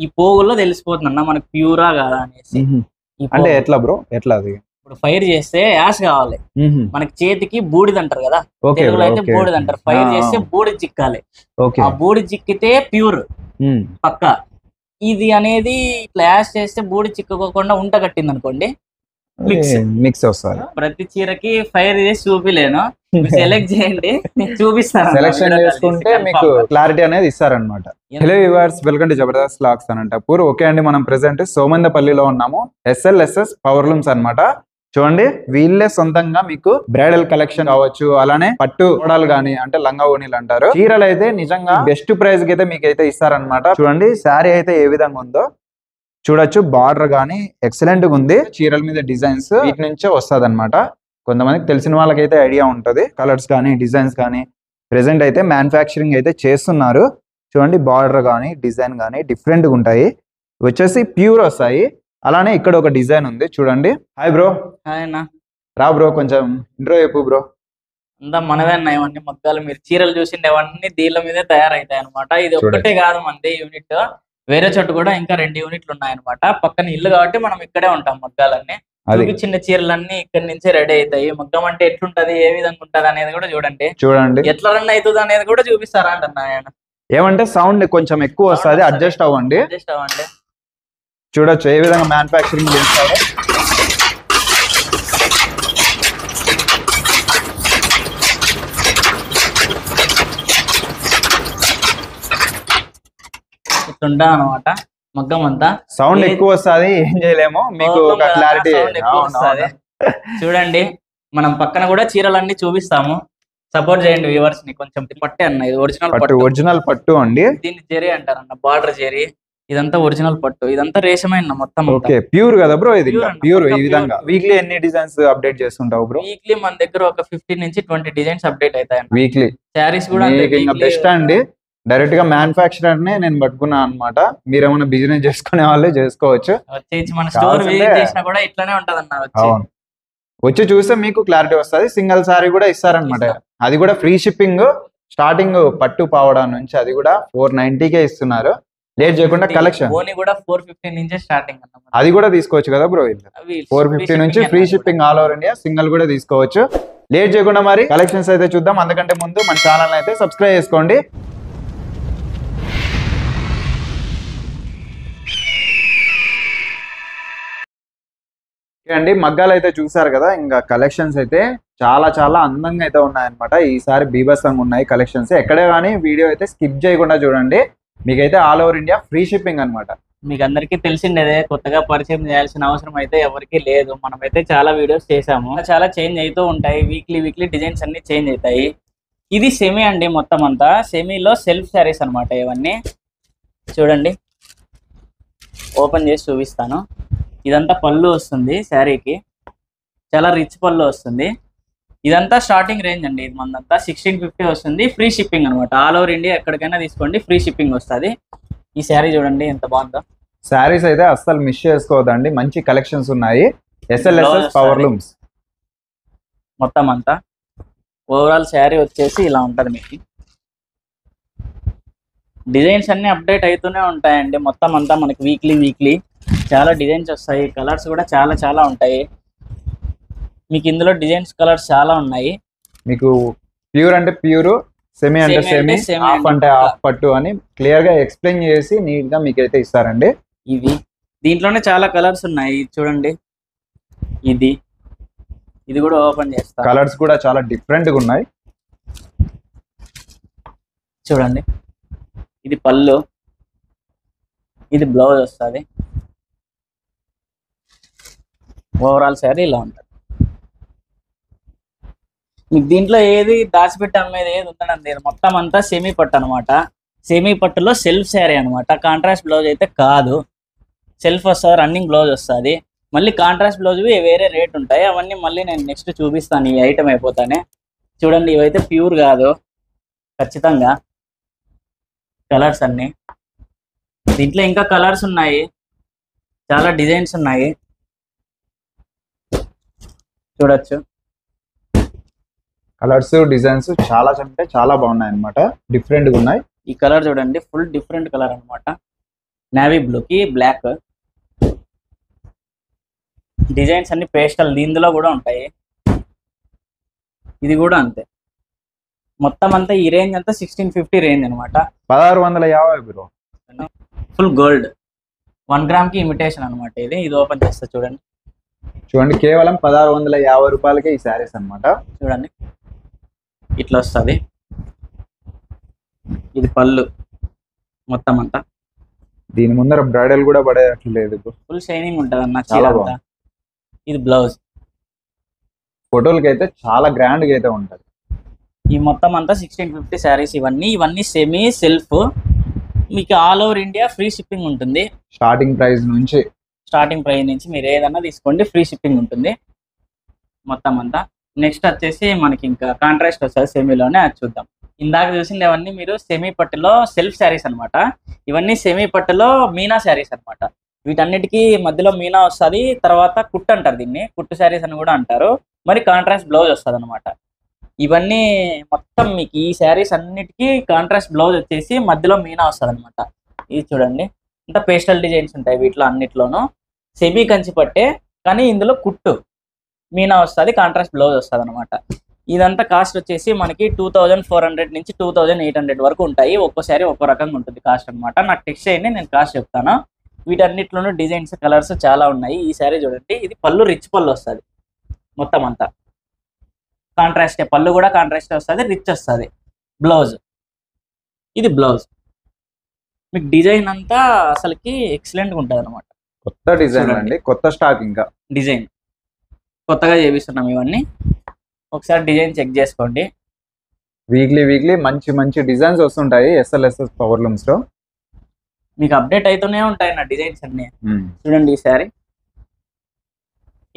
ఈ పోగుల్లో తెలిసిపోతుంది అన్న మనకి ప్యూరా కాదా అనేసి. అంటే ఎట్లా బ్రో, ఎట్లా అది? ఇప్పుడు ఫైర్ చేస్తే యాష్ కావాలి, మనకి చేతికి బూడిద అంటారు కదా, తెలుగులో అయితే బూడిద అంటారు. ఫైర్ చేస్తే బూడిద చిక్కాలి, ఆ బూడిద చిక్కితే ప్యూర్ పక్క. ఇది అనేది ఇట్లా యాష్ చేస్తే బూడి చిక్కుకోకుండా ఉంట కట్టింది అనుకోండి, మిక్స్ వస్తుంది. ప్రతి చీరకి ఫైర్ చేసి చూపిలేను, సెలెక్ట్ చేయండి చూపిస్తాను. సెలెక్షన్ చేసుకుంటే మీకు క్లారిటీ అనేది ఇస్తారనమాట. Hello viewers, welcome to Jabardasth vlogs Anantapur. Okay అండి, మనం ప్రెసెంట్ సోమందపల్లిలో ఉన్నాము. SLSS పవర్ లూమ్స్ అనమాట. చూడండి, వీళ్ళే సొంతంగా మీకు బ్రైడల్ కలెక్షన్ కావచ్చు, అలానే పట్టు మోడల్ గానీ, అంటే లంగా ఓణీలు అంటారు, చీరలు అయితే నిజంగా బెస్ట్ ప్రైస్ కి అయితే మీకు అయితే ఇస్తారనమాట. చూడండి శారీ అయితే ఏ విధంగా ఉందో చూడొచ్చు. బార్డర్ గానీ ఎక్సలెంట్ గా ఉంది. చీరల మీద డిజైన్స్ వీటి నుంచే వస్తుంది అనమాట. కొంతమందికి తెలిసిన వాళ్ళకైతే ఐడియా ఉంటది. కలర్స్ కానీ డిజైన్స్ కానీ ప్రెసెంట్ అయితే మ్యానుఫ్యాక్చరింగ్ అయితే చేస్తున్నారు. చూడండి, బార్డర్ కానీ డిజైన్ కానీ డిఫరెంట్ గా ఉంటాయి. వచ్చేసి ప్యూర్ వస్తాయి. అలానే ఇక్కడ ఒక డిజైన్ ఉంది చూడండి. Hi bro. హాయ్ అన్న. రా బ్రో, కొంచెం ఇంట్రో చెప్పు బ్రో. అంతా మనదే అన్న, ఇవన్నీ మగ్గాలు. మీరు చీరలు చూసిండే అవన్నీ దీళ్ళ మీదే తయారైతాయి అనమాట. ఇది ఒక్కటే కాదు మంది యూనిట్, వేరే చోటు కూడా ఇంకా 2 యూనిట్లు ఉన్నాయన్నమాట. పక్కన ఇల్లు కాబట్టి మనం ఇక్కడే ఉంటాం. మగ్గాలన్నీ చిన్న చీరలన్నీ ఇక్కడి నుంచే రెడీ అవుతాయి. మగ్గం అంటే ఎట్లుంటది, ఏ విధంగా ఉంటది అనేది కూడా చూడండి. ఎట్లా రన్ అవుతుంది అనేది కూడా చూపిస్తారా అంటున్నా ఆయన. ఏమంటే సౌండ్ కొంచెం ఎక్కువ వస్తుంది, అడ్జస్ట్ అవ్వండి. చూడొచ్చు ఏ విధంగా మ్యానుఫ్యాక్చరింగ్ చేస్తారో. ఇట్లుంటా అనమాట మగ్గం అంతా. సౌండ్ ఎక్కువ వస్తుంది, ఏం చేయలేము, మీకు ఒక క్లారిటీ. చూడండి, మనం పక్కన కూడా చీరలన్నీ చూపిస్తాము. సపోర్ట్ చేయండి వ్యూవర్స్ ని. కొంచెం పట్టే అన్న, ఇది ఒరిజినల్ పట్టు అండి. దీన్ని జెరీ అంటారన్న, బార్డర్ జెరీ. ఇదంతా ఒరిజినల్ పట్టు, ఇదంతా రేషమైన మొత్తం. ఓకే, ప్యూర్ కదా బ్రో ఇది? ప్యూర్. ఈ విధంగా వీక్లీ ఎన్ని డిజైన్స్ అప్డేట్ చేస్తుంటావు బ్రో? వీక్లీ మన దగ్గర ఒక 15 నుంచి 20 డిజైన్స్ అప్డేట్ అవుతాయి వీక్లీ. శారీస్ కూడా బెస్ట్ అండి. డైరెక్ట్ గా మ్యానుఫ్యాక్చరర్ నే నేను పట్టుకున్నా అనమాట. మీరేమైనా బిజినెస్ చేసుకునే వాళ్ళే చేసుకోవచ్చు. మన స్టోర్ విజిట్ చేసినా కూడా ఇట్లానే ఉంటది అన్న. వచ్చి చూస్తే మీకు క్లారిటీ వస్తుంది. సింగిల్ సారీ కూడా ఇస్తారనమాట. అది కూడా ఫ్రీ షిప్పింగ్. స్టార్టింగ్ పట్టు పావడా నుంచి అది కూడా 490కే ఇస్తున్నారు. లేట్ చేయకుండా కలెక్షన్ కూడా 450 నుంచే స్టార్టింగ్. అది కూడా తీసుకోవచ్చు కదా బ్రో? 450 నుంచి free shipping all over India. Single కూడా తీసుకోవచ్చు. లేట్ చేయకుండా మరి కలెక్షన్స్ అయితే చూద్దాం. అందుకంటే ముందు మన ఛానల్ అయితే సబ్స్క్రైబ్ చేసుకోండి. అండి, మగ్గాలు అయితే చూసారు కదా. ఇంకా కలెక్షన్స్ అయితే చాలా చాలా అందంగా అయితే ఉన్నాయన్నమాట. ఈసారి బీభత్సంగా ఉన్నాయి కలెక్షన్స్. ఎక్కడే కానీ వీడియో అయితే స్కిప్ చేయకుండా చూడండి. మీకైతే all over India free shipping అనమాట. మీకు అందరికీ తెలిసిండేదే, కొత్తగా పరిచయం చేయాల్సిన అవసరం అయితే ఎవరికి లేదు. మనమైతే చాలా వీడియోస్ చేసాము, చాలా చేంజ్ అవుతూ ఉంటాయి. వీక్లీ డిజైన్స్ అన్ని చేంజ్ అవుతాయి. ఇది సెమీ అండి, మొత్తం అంతా సెమీలో సెల్ఫ్ శారీస్ అనమాట. ఇవన్నీ చూడండి, ఓపెన్ చేసి చూపిస్తాను. ఇదంతా పళ్ళు వస్తుంది శారీకి, చాలా రిచ్ పళ్ళు వస్తుంది. ఇదంతా స్టార్టింగ్ రేంజ్ అండి. ఇది మందంతా 1650 వస్తుంది. ఫ్రీ షిప్పింగ్ అనమాట. ఆల్ ఓవర్ ఇండియా ఎక్కడికైనా తీసుకోండి, ఫ్రీ షిప్పింగ్ వస్తుంది. ఈ శారీ చూడండి ఎంత బాగుందో. శారీస్ అయితే అస్సలు మిస్ చేసుకోవద్దండి, మంచి కలెక్షన్స్ ఉన్నాయి. SLSS పవర్ లూమ్స్ మొత్తం అంతా. ఓవరాల్ శారీ వచ్చేసి ఇలా ఉంటది. మీకు డిజైన్స్ అన్ని అప్డేట్ అవుతూనే ఉంటాయండి. మొత్తం అంతా మనకి వీక్లీ చాలా డిజైన్స్ వస్తాయి. కలర్స్ కూడా చాలా ఉంటాయి. మీకు ఇందులో డిజైన్స్ కలర్స్ చాలా ఉన్నాయి. మీకు ప్యూర్ అంటే ప్యూర్, సెమీ అంటే సెమీ, హాఫ్ అంటే హాఫ్ పట్టు అని క్లియర్ గా ఎక్స్ప్లెయిన్ చేసి నీట్ గా మీకు అయితే ఇస్తారండి. దీంట్లోనే చాలా కలర్స్ ఉన్నాయి చూడండి. ఇది కూడా ఓపెన్ చేస్తా. కలర్స్ కూడా చాలా డిఫరెంట్ గా ఉన్నాయి చూడండి. ఇది పళ్ళు, ఇది బ్లౌజ్ వస్తుంది. ఓవరాల్ శారీ ఇలా ఉంటుంది. మీకు దీంట్లో ఏది దాచిపెట్టి అమ్మేది ఏది ఉందండి. మొత్తం అంతా సెమీ పట్టు అనమాట. సెమీ పట్టులో సెల్ఫ్ శారీ అనమాట. కాంట్రాస్ట్ బ్లౌజ్ అయితే కాదు, సెల్ఫ్ వస్తుంది, రన్నింగ్ బ్లౌజ్ వస్తుంది. మళ్ళీ కాంట్రాస్ట్ బ్లౌజ్ వేరే రేట్ ఉంటాయి. అవన్నీ మళ్ళీ నేను నెక్స్ట్ చూపిస్తాను ఈ ఐటమ్ అయిపోతానే. చూడండి, ఇవైతే ప్యూర్ కాదు ఖచ్చితంగా. కలర్స్ అన్ని దీంట్లో ఇంకా కలర్స్ ఉన్నాయి, చాలా డిజైన్స్ ఉన్నాయి చూడొచ్చు. కలర్స్ డిజైన్స్ చాలా అంటే చాలా బాగున్నాయి అనమాట. డిఫరెంట్ గా ఉన్నాయి. ఈ కలర్ చూడండి, ఫుల్ డిఫరెంట్ కలర్ అనమాట. నేవీ బ్లూకి బ్లాక్. డిజైన్స్ అన్ని పేస్టల్ ఇందులో కూడా ఉంటాయి. ఇది కూడా అంతే. మొత్తం అంతా ఈ రేంజ్ అంతా 1650 రేంజ్ అనమాట. 1650 బ్రో. ఫుల్ గోల్డ్ 1 గ్రామ్ కి ఇమిటేషన్ అనమాట. ఇది ఓపెన్ చేస్తా చూడండి. చూడండి, కేవలం 1650 రూపాయలకే ఈ శారీస్ అన్నమాట. చూడండి ఇట్లా వస్తుంది. ఇది పళ్ళు మొత్తం అంతా. దీని ముందర బ్రైడల్ కూడా పడేయట్లేదు. ఫుల్ షైనింగ్ ఉంటుంది అన్న చీర అంతా. ఇది బ్లౌజ్. ఫోటోలకి అయితే చాలా గ్రాండ్ గా అయితే ఉంటది. ఈ మొత్తం అంతా 1650 శారీస్. ఇవన్నీ సెమీ సెల్ఫ్. మీకు all over India free shipping ఉంటుంది. స్టార్టింగ్ ప్రైస్ నుంచి మీరు ఏదన్నా తీసుకోండి, ఫ్రీ షిప్పింగ్ ఉంటుంది మొత్తం అంతా. నెక్స్ట్ వచ్చేసి మనకి ఇంకా కాంట్రాస్ట్ వస్తుంది సెమీలోనే, అది చూద్దాం. ఇందాక చూసింది అవన్నీ మీరు సెమీ పట్టులో సెల్ఫ్ శారీస్ అనమాట. ఇవన్నీ సెమీ పట్టులో మీనా శారీస్ అనమాట. వీటన్నిటికీ మధ్యలో మీనా వస్తుంది. తర్వాత కుట్టు అంటారు దీన్ని, కుట్టు శారీస్ అని కూడా అంటారు. మరి కాంట్రాస్ట్ బ్లౌజ్ వస్తుంది అనమాట. ఇవన్నీ మొత్తం మీకు ఈ శారీస్ అన్నిటికీ కాంట్రాస్ట్ బ్లౌజ్ వచ్చేసి మధ్యలో మీనా వస్తుంది అనమాట. ఇది చూడండి, ఇంత పేస్టల్ డిజైన్స్ ఉంటాయి వీటిలో అన్నిట్లోనూ. సెమీ కంచి పట్టే, కానీ ఇందులో కుట్టు మీనా వస్తుంది, కాంట్రాస్ట్ బ్లౌజ్ వస్తుంది అనమాట. ఇదంతా కాస్ట్ వచ్చేసి మనకి 2400 నుంచి 2800 వరకు ఉంటాయి. ఒక్కోసారి ఒక్కో రకంగా ఉంటుంది కాస్ట్ అనమాట. నాకు టెక్స్ట్ చేయండి, నేను కాస్ట్ చెప్తాను. వీటన్నిటిలోనూ డిజైన్స్ కలర్స్ చాలా ఉన్నాయి. ఈ శారీ చూడండి, ఇది పళ్ళు రిచ్ పళ్ళు వస్తుంది మొత్తం అంతా. కాంట్రాస్టే పళ్ళు కూడా కాంట్రాస్టే వస్తుంది, రిచ్ వస్తుంది. బ్లౌజ్, ఇది బ్లౌజ్. మీకు డిజైన్ అంతా అసలుకి ఎక్సలెంట్గా ఉంటుంది అనమాట. కొత్త డిజైన్ అండి, కొత్త స్టాక్. ఇంకా డిజైన్ కొత్తగా చేపిస్తున్నాం ఇవన్నీ. ఒకసారి డిజైన్ చెక్ చేసుకోండి. వీక్లీ మంచి మంచి డిజైన్స్ వస్తుంటాయి SLSS పవర్ లూమ్స్ లో. మీకు అప్డేట్ అవుతూనే ఉంటాయి నా డిజైన్స్ అన్ని. చూడండి ఈ శారీ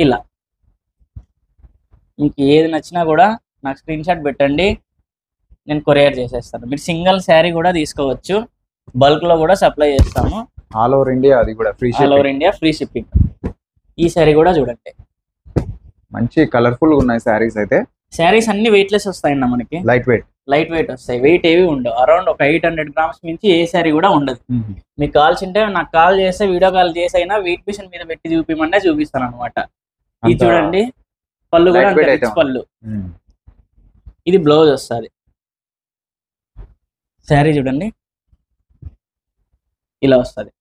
ఇలా. మీకు ఏది నచ్చినా కూడా నాకు స్క్రీన్ షాట్ పెట్టండి, నేను కొరియర్ చేసేస్తాను. మీరు సింగిల్ శారీ కూడా తీసుకోవచ్చు, బల్క్ లో కూడా సప్లై చేస్తాము. ఆల్ ఓవర్ ఇండియా, అది కూడా free all over India free shipping. ఈ శారీ కూడా చూడండి, మంచి కలర్ఫుల్ గా ఉన్నాయి శారీస్. అయితే శారీస్ అన్ని వెయిట్లెస్ వస్తాయన్న మనకి. లైట్ వెయిట్ వస్తాయి, వెయిట్ ఏవి ఉండవు. అరౌండ్ ఒక 800 గ్రామ్స్ మించి ఏ శారీ కూడా ఉండదు. మీకు కావాల్సింటే నాకు కాల్ చేస్తే, వీడియో కాల్ చేసి అయినా వెయిట్ మిషన్ మీద పెట్టి చూపిమన్నా చూపిస్తాను అనమాట. ఇది చూడండి, పళ్ళు కూడా అంతే రిచ్ పళ్ళు. ఇది బ్లౌజ్ వస్తుంది. శారీ చూడండి ఇలా వస్తుంది.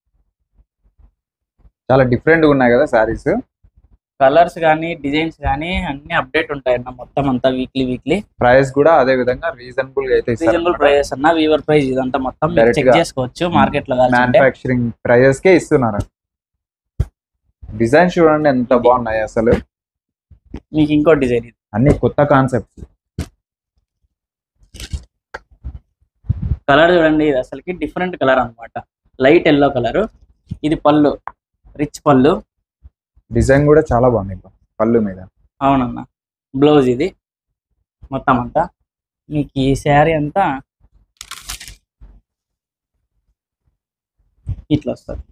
చాలా డిఫరెంట్ గా ఉన్నాయి కదా శారీస్. కలర్స్ కానీ డిజైన్స్ కానీ అన్ని అప్డేట్ ఉంటాయి అన్న మొత్తం అంతా. వీక్లీ ప్రైస్ కూడా అదే విధంగా రీజనబుల్ గా అయితే రీజనబుల్ ప్రైజెస్ అన్న. వీవర్ ప్రైస్ ఇదంతా మొత్తం చెక్ చేసుకోవచ్చు. మార్కెట్ లో మ్యానుఫ్యాక్చరింగ్ ప్రైజెస్ కే ఇస్తున్నారు. డిజైన్ చూడండి ఎంత బాగున్నాయి అసలు. మీకు ఇంకో డిజైన్, అన్ని కొత్త కాన్సెప్ట్స్. కలర్ చూడండి, ఇది అసలుకి డిఫరెంట్ కలర్ అనమాట. Light yellow colour. ఇది పళ్ళు, రిచ్ పళ్ళు. డిజైన్ కూడా చాలా బాగుంది పళ్ళు మీద. అవునన్నా. బ్లౌజ్ ఇది మొత్తం అంతా. మీకు ఈ శారీ అంతా ఇట్లా వస్తుంది.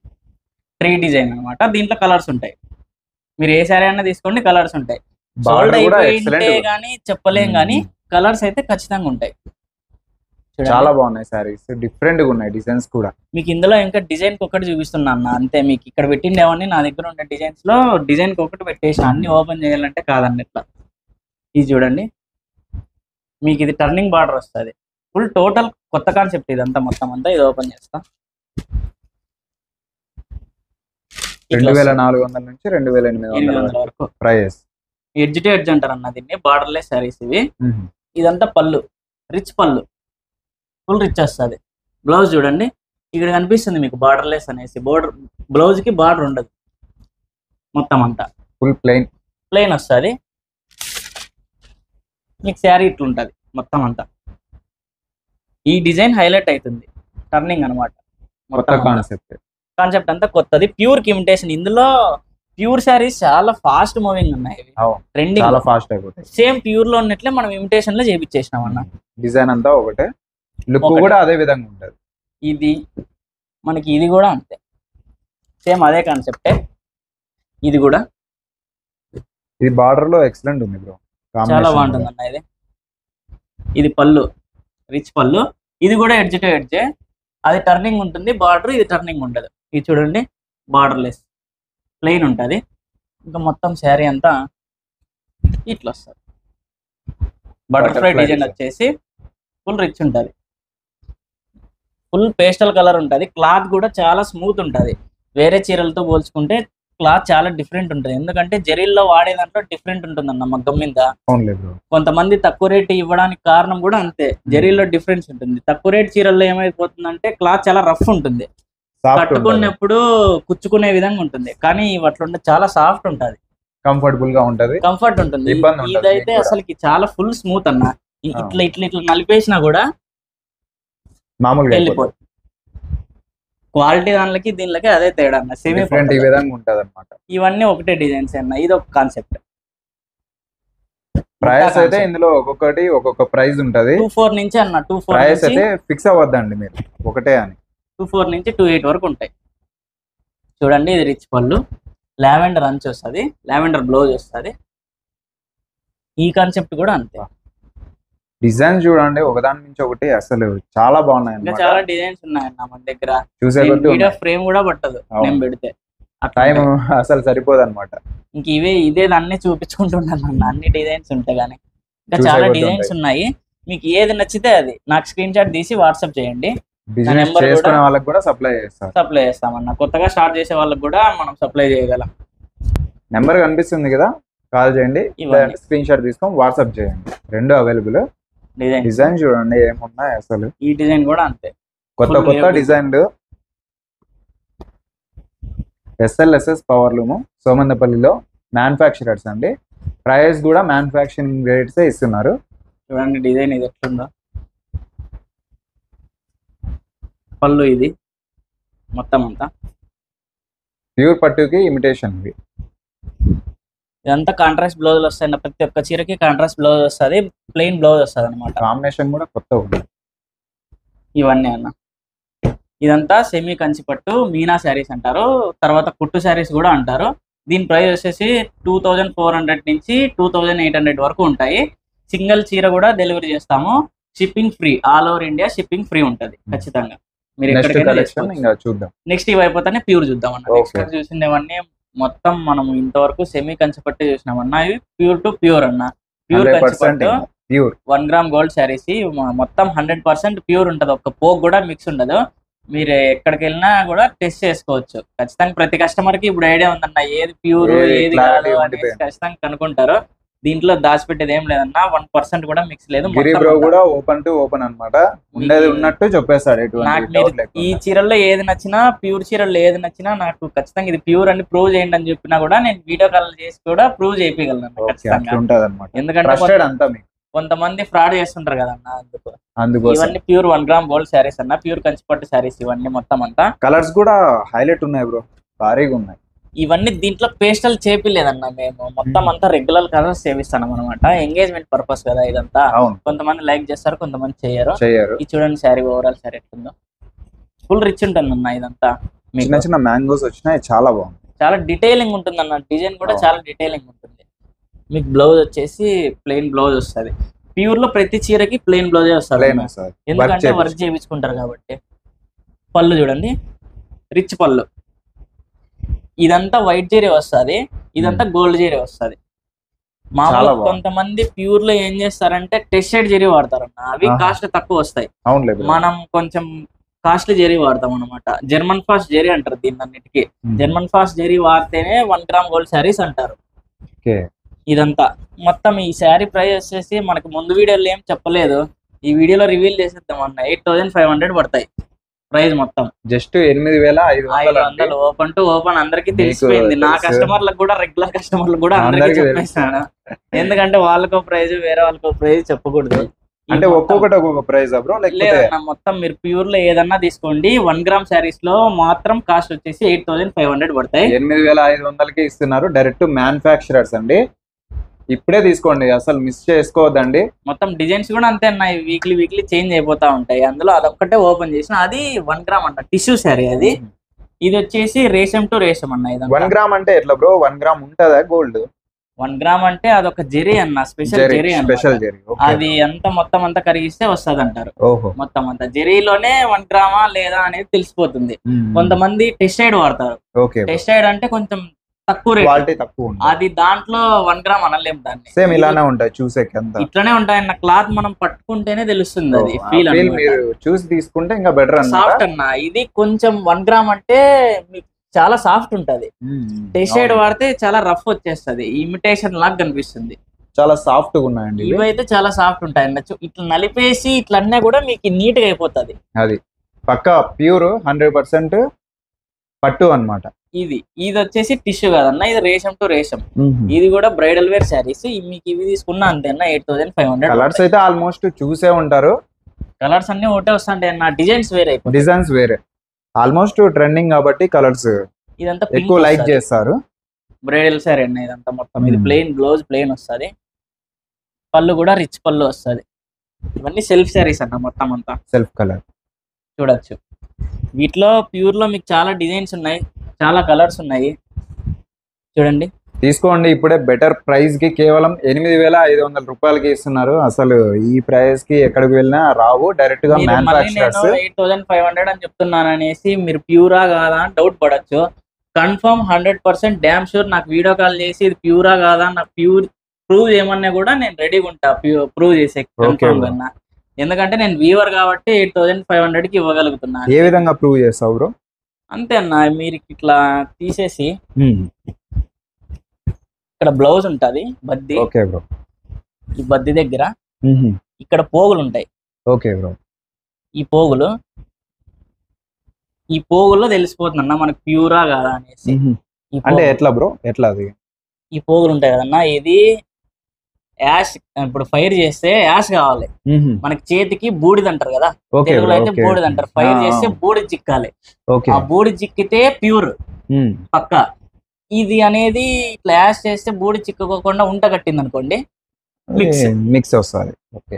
3 డిజైన్ అనమాట. దీంట్లో కలర్స్ ఉంటాయి. మీరు ఏ శారీ అన్నా తీసుకోండి, కలర్స్ ఉంటాయి. సోల్డ్ అయిపోయింటే కానీ చెప్పలేం, కానీ కలర్స్ అయితే ఖచ్చితంగా ఉంటాయి. చాలా బాగున్నాయి సారీస్, డిఫరెంట్ గా ఉన్నాయి డిజైన్స్ కూడా. మీకు ఇందులో ఇంకా డిజైన్ ఒకటి చూపిస్తున్నా అన్న, అంతే. మీకు ఇక్కడ పెట్టిండేవన్నీ నా దగ్గర ఉండే డిజైన్స్ లో డిజైన్ ఒకటి పెట్టేసి అన్ని ఓపెన్ చేయాలంటే కాదండి ఇట్లా. ఇది చూడండి, మీకు ఇది టర్నింగ్ బార్డర్ వస్తుంది. ఫుల్ టోటల్ కొత్త కాన్సెప్ట్ ఇదంతా మొత్తం అంతా. ఇది ఓపెన్ చేస్తా. 2400 నుంచి 2800 వరకు ప్రైస్. ఎడ్జ్ టు ఎడ్జ్ అంటారు అన్న దీన్ని. బార్డర్లెస్ శారీస్ ఇవి. ఇదంతా పళ్ళు, రిచ్ పళ్ళు, ఫుల్ రిచ్ వస్తుంది. బ్లౌజ్ చూడండి, ఇక్కడ కనిపిస్తుంది మీకు బార్డర్లెస్ అనేసి. బ్లౌజ్ కి బార్డర్ ఉండదు, మొత్తం అంతా ఫుల్ ప్లెయిన్ వస్తుంది. మీకు శారీ ఇట్లుంటది మొత్తం అంతా. ఈ డిజైన్ హైలైట్ అవుతుంది, టర్నింగ్ అనమాట. కాన్సెప్ట్ అంతా కొత్తది, ప్యూర్ ఇమిటేషన్. ఇందులో ప్యూర్ శారీస్ చాలా ఫాస్ట్ మూవింగ్ ఉన్నాయి. ట్రెండింగ్, చాలా ఫాస్ట్ అయిపోతాయి. సేమ్ ప్యూర్ లో ఉన్నట్లే మనం ఇమిటేషన్ లో చేపించేసినాం అన్న. డిజైన్ అంతా ఒకటే, లుక్ కూడా అదే విధంగా ఉంటది. ఇది మనకి ఇది కూడా అంతే, సేమ్ అదే కాన్సెప్టే. ఇది కూడా ఇది బార్డర్ లో ఎక్సలెంట్ ఉంది బ్రో, చాలా బాగుంటుంది అన్న. ఇది పళ్ళు, రిచ్ పళ్ళు. ఇది కూడా ఎడ్జ్ టు ఎడ్జే. అది టర్నింగ్ ఉంటుంది బార్డర్, ఇది టర్నింగ్ ఉండదు. ఇది చూడండి బార్డర్లెస్ ప్లెయిన్ ఉంటుంది. ఇంకా మొత్తం శారీ అంతా ఇట్లా వస్తుంది. బటర్ఫ్లై డిజైన్ వచ్చేసి ఫుల్ రిచ్ ఉంటుంది. ఫుల్ పేస్టల్ కలర్ ఉంటుంది. క్లాత్ కూడా చాలా స్మూత్ ఉంటుంది. వేరే చీరలతో పోల్చుకుంటే క్లాత్ చాలా డిఫరెంట్ ఉంటుంది. ఎందుకంటే జరీల్లో వాడే దాంట్లో డిఫరెంట్ ఉంటుంది అన్న మగ్గం మీద. కొంతమంది తక్కువ రేట్ ఇవ్వడానికి కారణం కూడా అంతే, జరీల్లో డిఫరెన్స్ ఉంటుంది. తక్కువ రేట్ చీరల్లో ఏమైపోతుందంటే క్లాత్ చాలా రఫ్ ఉంటుంది, కట్టుకున్నప్పుడు కుచ్చుకునే విధంగా ఉంటుంది. కానీ అట్లుంటే చాలా సాఫ్ట్ ఉంటుంది, కంఫర్టబుల్ గా ఉంటది, కంఫర్ట్ ఉంటుంది. ఇదైతే అసలుకి చాలా ఫుల్ స్మూత్ అన్న. ఇట్లా ఇట్లా ఇట్లా నలిపేసినా కూడా మామూలుగా వెళ్ళిపోతుంది. క్వాలిటీ దానికి దీనికి అదే తేడా అన్న. సేమ్ ఈ విధంగా ఉంటది అన్నమాట. ఇవన్నీ ఒకటే డిజైన్స్ అన్న. ఇది ఒక కాన్సెప్ట్. ప్రైస్ అయితే ఇందులో ఒక్కొక్కటి ఒక్కొక్క ప్రైస్ ఉంటది. 24 నుంచి అన్న. 24 ప్రైస్ అయితే ఫిక్స్ అవ్వద్దండి మీరు ఒకటే అని. 24 నుంచి 28 వరకు ఉంటాయి. చూడండి ఇది రిచ్ పళ్ళు, లావెండర్ అంచు వస్తుంది, లావెండర్ బ్లౌజ్ వస్తుంది. ఈ కాన్సెప్ట్ కూడా అంతే. డిజైన్ చూడండి ఒకదాని నుంచి ఒకటి అసలు చాలా బాగున్నాయి. ఇంకా చాలా డిజైన్స్ ఉన్నాయన్న మన దగ్గర. చూసే వీడియో ఫ్రేమ్ కూడా పట్టదు నేను పెడితే, టైం అసలు సరిపోదు అనమాట. ఇంక ఇదే అన్ని చూపించుకుంటున్నాను అన్న. అన్ని డిజైన్స్ ఉంటాయి కానీ ఇంకా చాలా డిజైన్స్ ఉన్నాయి. మీకు ఏది నచ్చితే అది నాకు స్క్రీన్ షాట్ తీసి వాట్సాప్ చేయండి. వాళ్ళకి కూడా సప్లై చేస్తామన్న. కొత్తగా స్టార్ట్ చేసే వాళ్ళకి కూడా మనం సప్లై చేయగలం. నెంబర్ కనిపిస్తుంది కదా, కాల్ చేయండి, స్క్రీన్ షాట్ తీసుకొని వాట్సాప్ చేయండి. రెండు అవైలబుల్. డిజైన్ చూడండి ఏమున్నాయి అసలు. ఈ డిజైన్ కూడా అంతే, కొత్త డిజైన్లు. SLSS పవర్ లూమ్ సోమందపల్లిలో మ్యానుఫ్యాక్చరర్స్ అండి. ప్రైస్ కూడా మ్యానుఫ్యాక్చరింగ్ రేట్స్ ఇస్తున్నారు. చూడండి డిజైన్ ఇది ఎట్లుందో. పళ్ళు ఇది మొత్తం అంతా ప్యూర్ పట్టుకి ఇమిటేషన్. ఇదంతా కాంట్రాస్ట్ బ్లౌజులు వస్తాయి. ప్రతి ఒక్క చీరకి కాంట్రాస్ట్ బ్లౌజ్ వస్తుంది, ప్లెయిన్ బ్లౌజ్ వస్తుంది అనమాట. కాంబినేషన్ కూడా కొత్త ఉంటుంది. ఇవన్నీ అన్న. ఇదంతా సెమీ కంచి పట్టు మీనా శారీస్ అంటారు, తర్వాత కుట్టు శారీస్ కూడా అంటారు. దీని ప్రైస్ వచ్చేసి 2400 నుంచి 2800 వరకు ఉంటాయి. సింగిల్ చీర కూడా డెలివరీ చేస్తాము. Shipping free, all over India shipping free ఉంటుంది ఖచ్చితంగా. మీరు ఎక్కడికైనా చూద్దాం. నెక్స్ట్ ఇవి అయిపోతానే ప్యూర్ చూద్దాం అన్న. నెక్స్ట్ చూసిందేవన్నీ మొత్తం మనం ఇంతవరకు సెమీ కంచి పట్టు చూసినామన్నా. ఇవి ప్యూర్ టు ప్యూర్ అన్న. ప్యూర్ కంచి పట్టు 1 గ్రామ్ గోల్డ్ శారీస్ మొత్తం 100% ప్యూర్ ఉంటుంది. ఒక్క పోక్ కూడా మిక్స్ ఉండదు. మీరు ఎక్కడికి వెళ్ళినా కూడా టెస్ట్ చేసుకోవచ్చు ఖచ్చితంగా. ప్రతి కస్టమర్ కి ఇప్పుడు ఐడియా ఉందన్న, ఏది ప్యూర్ ఏది కాదు అనేది ఖచ్చితంగా కనుక్కుంటారు. దీంట్లో దాచిపెట్టేది ఏం లేదన్నా, 1% కూడా మిక్స్ లేదు. ఓపెన్ టు ఓపెన్ అన్నమాట, ఉండేది ఉన్నట్టు చెప్పేస్తాడు. నాకు మీరు ఈ చీరల్లో ఏది నచ్చినా, ప్యూర్ చీరల్లో ఏది నచ్చినా నాకు ఖచ్చితంగా ఇది ప్యూర్ అని ప్రూవ్ చేయండి అని చెప్పినా కూడా నేను వీడియో కాల్ చేసి కూడా ప్రూవ్ చేయగలను ఖచ్చితంగా. ఎందుకంటే కొంతమంది ఫ్రాడ్ చేస్తుంటారు కదన్నా, అందుకు. ఇవన్నీ ప్యూర్ 1 గ్రామ్ గోల్డ్ శారీస్ అన్న, ప్యూర్ కంచిపట్టు శారీస్ ఇవన్నీ మొత్తం అంతా. కలర్స్ కూడా హైలైట్ ఉన్నాయి బ్రో, భారీగా ఉన్నాయి. ఇవన్నీ దీంట్లో పేస్టల్ చేపిలేదన్నా, మేము మొత్తం అంతా రెగ్యులర్ కలర్స్ చేపిస్తాం అనమాట. ఎంగేజ్మెంట్ పర్పస్ కదా ఇదంతా. కొంతమంది లైక్ చేస్తారు, కొంతమంది చేయరు. ఇది చూడండి శారీ, ఓవరాల్ శారీ ఎట్లుందో ఫుల్ రిచ్ ఉంటుంది అన్న. ఇదంతా చిన్న చిన్న మ్యాంగోస్ వచ్చినాయి, చాలా బాగుంది. చాలా డీటెయిలింగ్ ఉంటుంది అన్న. డిజైన్ కూడా చాలా డీటెయిలింగ్ ఉంటుంది. మీకు బ్లౌజ్ వచ్చేసి ప్లెయిన్ బ్లౌజ్ వస్తుంది. ప్యూర్ లో ప్రతి చీరకి ప్లెయిన్ బ్లౌజే వస్తుంది, ఎందుకంటే వర్క్ చేయించుకుంటారు కాబట్టి. పళ్ళు చూడండి రిచ్ పళ్ళు. ఇదంతా వైట్ జరీ వస్తుంది, ఇదంతా గోల్డ్ జరీ వస్తుంది. మామూలుగా కొంతమంది ప్యూర్ లో ఏం చేస్తారంటే టెస్టెడ్ జరీ వాడతారన్న, అవి కాస్ట్ తక్కువ వస్తాయి. మనం కొంచెం కాస్ట్లీ జరీ వాడతాం అనమాట. జర్మన్ ఫాస్ట్ జరీ అంటారు దీన్ని అన్నిటికీ. జర్మన్ ఫాస్ట్ జరీ వాడితేనే 1 గ్రామ్ గోల్డ్ శారీస్ అంటారు. ఇదంతా మొత్తం ఈ శారీ ప్రైస్ వచ్చేసి మనకి ముందు వీడియోలో ఏం చెప్పలేదు, ఈ వీడియోలో రివీల్ చేసేద్దాం అన్న. 8500 పడతాయి ప్రైస్ మొత్తం. Just 8500 open to open. అందరికి తెలిసిపోయింది, నా కస్టమర్లకు కూడా, రెగ్యులర్ కస్టమర్లకు కూడా అందరికి చెప్పేసాను. ఎందుకంటే వాళ్ళకో ప్రైజ్, వేరే వాళ్ళకో ప్రైజ్ చెప్పకూడదు. అంటే ఒక్కొక్కటి ఒక్కొక్క ప్రైస్ లేదన్నా, మొత్తం మీరు ప్యూర్ లో ఏదన్నా తీసుకోండి. 1 గ్రామ్ శారీస్ లో మాత్రం కాస్ట్ వచ్చేసి 8500 పడతాయి. 8500కి ఇస్తున్నారు. డైరెక్ట్ మ్యానుఫ్యాక్చరర్స్ అండి. ఇప్పుడే తీసుకోండి, అసలు మిస్ చేసుకోవద్దండి. మొత్తం డిజైన్స్ కూడా అంతే అన్న, వీక్లీ చేంజ్ అయిపోతా ఉంటాయి. అందులో అదొక్కటే ఓపెన్ చేసిన, అది 1 గ్రామ్ అంట, టిష్యూ శారీ అది. ఇది వచ్చేసి రేషం టు రేషం అన్న. ఇది 1 గ్రామ్ అంటే ఎట్లా బ్రో? 1 గ్రామ్ ఉంటుందా గోల్డ్? 1 గ్రామ్ అంటే అదొక జెరీ అన్న, స్పెషల్ జెరీ స్పెషల్ జెరీ. అది అంతా మొత్తం అంతా కరిగిస్తే వస్తుంది అంటారు. ఓహో. మొత్తం అంతా జెరీలోనే 1 గ్రామా లేదా అనేది తెలిసిపోతుంది. కొంతమంది టెస్టైడ్ వాడతారు. టెస్టైడ్ అంటే కొంచెం తక్కువ రేట్, తక్కువ, అది దాంట్లో 1 గ్రామ్ అనలేము దాన్ని. సేమ్ ఇలానే ఉంటాయి, చూసే ఇట్లానే ఉంటాయి అన్న. క్లాత్ మనం పట్టుకుంటేనే తెలుస్తుంది అది ఫీల్. మీరు చూసి తీసుకుంటే ఇంకా బెటర్ అన్న. సాఫ్ట్ అన్న, ఇది కొంచెం 1 గ్రామ్ అంటే మీకు చాలా సాఫ్ట్ ఉంటది. టెస్టైడ్ వాడితే చాలా రఫ్ వచ్చేస్తది, ఇమిటేషన్ లాగా కనిపిస్తుంది. చాలా సాఫ్ట్ గా ఉన్నాయండి ఇవైతే చాలా సాఫ్ట్ ఉంటాయి అన్న. ఇట్లా నలిపేసి ఇట్లా అన్నా కూడా మీకు నీట్ గా అయిపోతుంది. అది పక్కా ప్యూర్ 100% పట్టు అన్నమాట. ఇది వచ్చేసి టిష్యూ కాదన్న, ఇది రేషం టు రేషం. ఇది కూడా బ్రైడల్ వేర్ శారీస్. మీకు ఇవి తీసుకున్నా అంతే అన్న 8500. కలర్స్ అయితే ఆల్మోస్ట్ చూసే ఉంటారు. కలర్స్ అన్ని ఒకటే వస్తాయి అన్న, డిజైన్స్ వేరే అయిపోతాయి. డిజైన్స్ వేరే, ఆల్మోస్ట్ ట్రెండింగ్ కాబట్టి కలర్స్ ఇదంతా ఎక్కువ లైక్ చేస్తారు. బ్రైడల్ శారీ అన్న ఇదంతా మొత్తం. ఇది ప్లెయిన్, బ్లౌజ్ ప్లెయిన్ వస్తుంది, పళ్ళు కూడా రిచ్ పళ్ళు వస్తుంది. ఇవన్నీ సెల్ఫ్ శారీస్ అన్న, మొత్తం అంతా సెల్ఫ్ కలర్ చూడొచ్చు. వీటిలో ప్యూర్ లో మీకు చాలా డిజైన్స్ ఉన్నాయి, చాలా కలర్స్ ఉన్నాయి. చూడండి, తీసుకోండి. ఇప్పుడే బెటర్ ప్రైస్ కి కేవలం 8500 రూపాయలకి ఇస్తున్నారు. అసలు ఈ ప్రైస్ కి ఎక్కడికి వెళ్ళినా రావు, డైరెక్ట్ గా మ్యానుఫ్యాక్చరర్స్. 8500 అని చెప్తున్నాను అనేసి మీరు ప్యూరా కాదా అని డౌట్ పడచ్చు. కన్ఫర్మ్ 100% డ్యామ్ షూర్ నాకు వీడియో కాల్ చేసి ఇది ప్యూరా కాదా, నాకు ప్యూర్ ప్రూవ్ చేయమన్నా కూడా నేను రెడీగా ఉంటా ప్రూవ్ చేసే. కన్ఫర్మ్ కన్నా, ఎందుకంటే నేను వీవర్ కాబట్టి 8500 కి ఇవ్వగలుగుతున్నా. ఏ విధంగా ప్రూవ్ చేస్తావు బ్రో? అంతే అన్న, మీరు ఇట్లా తీసేసి ఇక్కడ బ్లౌజ్ ఉంటది, బద్ది. Okay bro. ఈ బద్ది దగ్గర ఇక్కడ పోగులు ఉంటాయి. Okay bro. ఈ పోగుల్లో తెలిసిపోతుంది అన్న మనకు ప్యూరా కాదా అనేసి. అంటే ఎట్లా బ్రో, ఎట్లా అది? ఈ పోగులు ఉంటాయి కదన్నా, ఇది యాష్. ఇప్పుడు ఫైర్ చేస్తే యాష్ కావాలి మనకి, చేతికి బూడిద అంటారు కదా, తెలుగులో అయితే బూడిద అంటారు. ఫైర్ చేస్తే బూడిద చిక్కాలి. ఆ బూడిద చిక్కితే ప్యూర్ పక్క. ఇది అనేది ఇట్లా యాష్ చేస్తే బూడి చిక్కుకోకుండా ఉంట కట్టింది అనుకోండి, మిక్స్ వస్తుంది. ఓకే,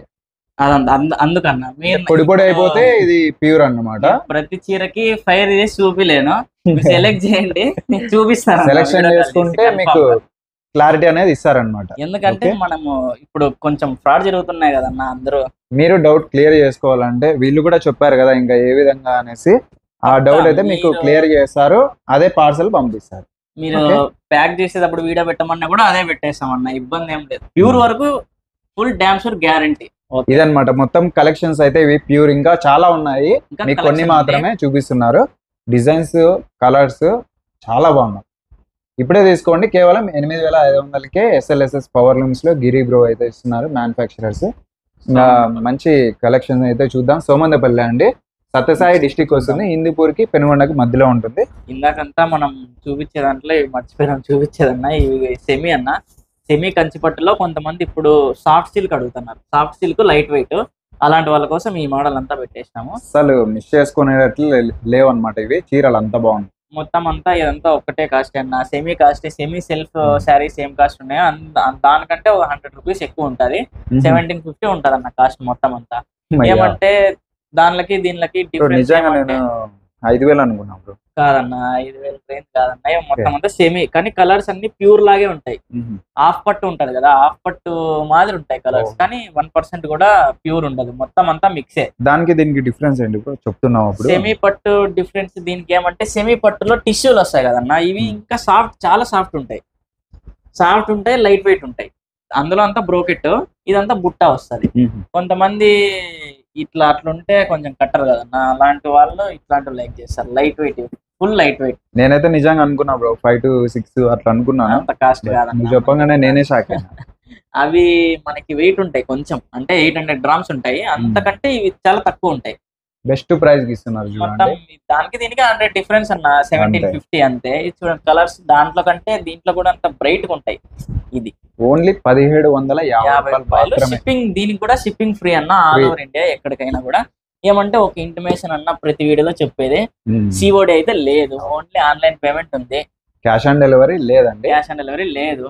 అందుకన్నా పొడి పొడి అయిపోతే ఇది ప్యూర్ అన్నమాట. ప్రతి చీరకి ఫైర్ చేసి చూపిలేను, సెలెక్ట్ చేయండి చూపిస్తాను. సెలెక్షన్ చేసుకుంటే మీకు క్లారిటీ అనేది ఇస్తారనమాట. ఎందుకంటే మనము ఇప్పుడు కొంచెం ఫ్రాడ్ జరుగుతున్నాయి కదన్నా అందరూ. మీరు డౌట్ క్లియర్ చేసుకోవాలంటే వీళ్ళు కూడా చెప్పారు కదా ఇంకా ఏ విధంగా అనేసి, ఆ డౌట్ అయితే మీకు క్లియర్ చేస్తారు, అదే పార్సల్ పంపిస్తారు. మీరు ప్యాక్ చేసేటప్పుడు వీడియో పెట్టమన్నా కూడా అదే పెట్టేస్తామన్నా, ఇబ్బంది ఏం లేదు. ప్యూర్ వరకు ఫుల్ డ్యామ్ షూర్ గ్యారంటీ. ఇదన్నమాట మొత్తం కలెక్షన్స్ అయితే. ఇవి ప్యూర్ ఇంకా చాలా ఉన్నాయి, మీకు కొన్ని మాత్రమే చూపిస్తున్నారు. డిజైన్స్, కలర్స్ చాలా బాగున్నాయి. ఇప్పుడే తీసుకోండి, కేవలం 8500కే SLSS పవర్ లూమ్స్ లో గిరి బ్రో అయితే ఇస్తున్నారు మ్యానుఫ్యాక్చరర్స్. ఇంకా మంచి కలెక్షన్ అయితే చూద్దాం. సోమందపల్లి అండి, సత్యసాయి డిస్టిక్ వస్తుంది, హిందూపూర్ కి పెనుగొండకి మధ్యలో ఉంటుంది. ఇందాకంతా మనం చూపించే దాంట్లో మర్చిపోయినాం చూపించేదన్నా, ఇవి సెమీ అన్న. సెమీ కంచిపట్టులో కొంతమంది ఇప్పుడు సాఫ్ట్ సిల్క్ అడుగుతున్నారు. సాఫ్ట్ సిల్క్ లైట్ వెయిట్, అలాంటి వాళ్ళ కోసం ఈ మోడల్ అంతా పెట్టేసినాము. అసలు మిస్ చేసుకునేటట్లు లేవు అనమాట ఇవి చీరలు, అంతా బాగుంది. మొత్తం అంతా ఇదంతా ఒకటే కాస్ట్ అన్న. Semi cost, semi self sari same cost ఉన్నాయి. దానికంటే 100 రూపీస్ ఎక్కువ ఉంటుంది, 1750 ఉంటుంది అన్న కాస్ట్ మొత్తం అంతా. ఏమంటే దానికి దీనికి డిఫరెన్స్ 5000 అనుకున్నా బ్రో. కాదన్న, 5000 రేంజ్ కాదన్న. మొత్తం అంతా సెమీ, కానీ కలర్స్ అన్ని ప్యూర్ లాగే ఉంటాయి. హాఫ్ పట్టు ఉంటది కదా, హాఫ్ పట్టు మాదిరి ఉంటాయి కలర్స్, కానీ 1% కూడా ప్యూర్ ఉండదు. మొత్తం అంతా మిక్సే. దానికి దీనికి డిఫరెన్స్ ఏంటి బ్రో చెప్తున్నావు? సెమీ పట్టు డిఫరెన్స్ దీనికి ఏమంటే, సెమీ పట్టులో టిష్యూలు వస్తాయి కదన్న, ఇవి ఇంకా సాఫ్ట్, చాలా సాఫ్ట్ ఉంటాయి. లైట్ వెయిట్ ఉంటాయి. అందులో అంతా బ్రోకెట్, ఇదంతా బుట్ట వస్తుంది. కొంతమంది ఇట్లా అట్లుంటే కొంచెం కట్టరు కదన్నా, అలాంటి వాళ్ళు ఇట్లాంటి లైక్ చేస్తారు. Light weight, full light weight. నేనైతే నిజంగా అనుకున్నా బ్రో 5 to 6 అట్లా అనుకున్నాను. అంత కాస్ట్ కాదన్న, చెప్పగానే నేనే షాక్ అయినా. అవి మనకి వెయిట్ ఉంటాయి కొంచెం, అంటే 800 grams ఉంటాయి. అంతకంటే ఇవి చాలా తక్కువ ఉంటాయి. బెస్ట్ ప్రైస్ కి ఇస్తున్నారు మొత్తం. దానికి దీనికి 100 డిఫరెన్స్ అన్న, 1750 అంతే. చూడండి కలర్స్ దాంట్లో కంటే దీంట్లో కూడా అంత బ్రైట్ గా ఉంటాయి. ఇది ఓన్లీ 1750 రూపాయలు. షిప్పింగ్, దీనికి కూడా షిప్పింగ్ ఫ్రీ అన్న, ఆల్ ఓవర్ ఇండియా ఎక్కడికైనా కూడా. ఏమంటే ఒక ఇంటిమేషన్ అన్న, ప్రతి వీడియోలో చెప్పేది COD అయితే లేదు, ఓన్లీ ఆన్లైన్ పేమెంట్ ఉంది. క్యాష్ ఆన్ డెలివరీ లేదండి. క్యాష్ ఆన్ డెలివరీ లేదు.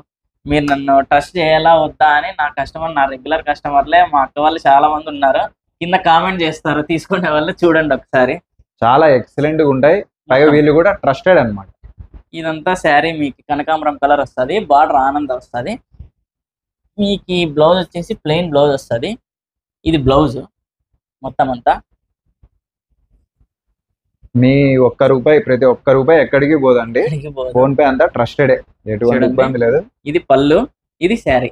మీరు నన్ను ట్రస్ట్ చేయాలా వద్దా అని నా కస్టమర్, నా రెగ్యులర్ కస్టమర్లే, మా అక్క వాళ్ళు చాలా మంది ఉన్నారు, కింద కామెంట్ చేస్తారు, తీసుకునే వాళ్ళు చూడండి ఒకసారి. చాలా ఎక్సలెంట్ గా ఉంటాయి. పైగా వీళ్ళు కూడా ట్రస్టెడ్ అన్నమాట. ఇదంతా శారీ మీకు కనకాంబరం కలర్ వస్తుంది, బార్డర్ ఆనంద వస్తుంది. మీకు ఈ బ్లౌజ్ వచ్చేసి ప్లెయిన్ బ్లౌజ్ వస్తుంది. ఇది బ్లౌజ్ మొత్తం అంతా. మీ ప్రతి ఒక్క రూపాయి ఎక్కడికి పోదండి. ఫోన్ పే అంతా ట్రస్టెడ్, ఎటువంటి ఇబ్బంది లేదు. ఇది పళ్ళు, ఇది శారీ.